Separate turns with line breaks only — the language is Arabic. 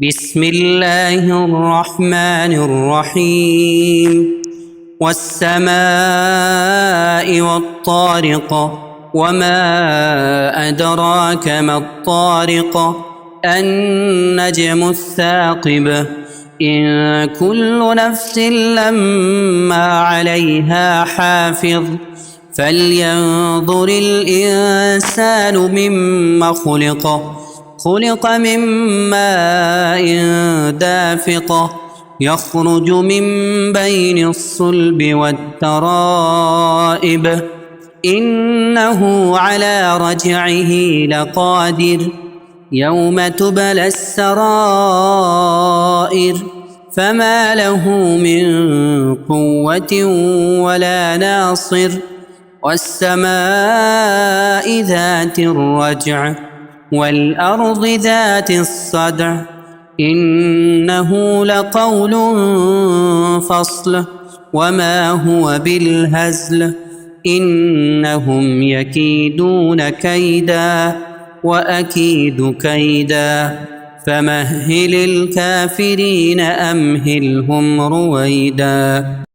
بسم الله الرحمن الرحيم والسماء والطارق وما أدراك ما الطارق النجم الثاقب إن كل نفس لما عليها حافظ فلينظر الإنسان مما خلق من ماء دافق يخرج من بين الصلب والترائب إنه على رجعه لقادر يوم تبلى السرائر فما له من قوة ولا ناصر والسماء ذات الرجع والأرض ذات الصدع إنه لقول فصل وما هو بالهزل إنهم يكيدون كيدا وأكيد كيدا فمهل الكافرين أمهلهم رويدا.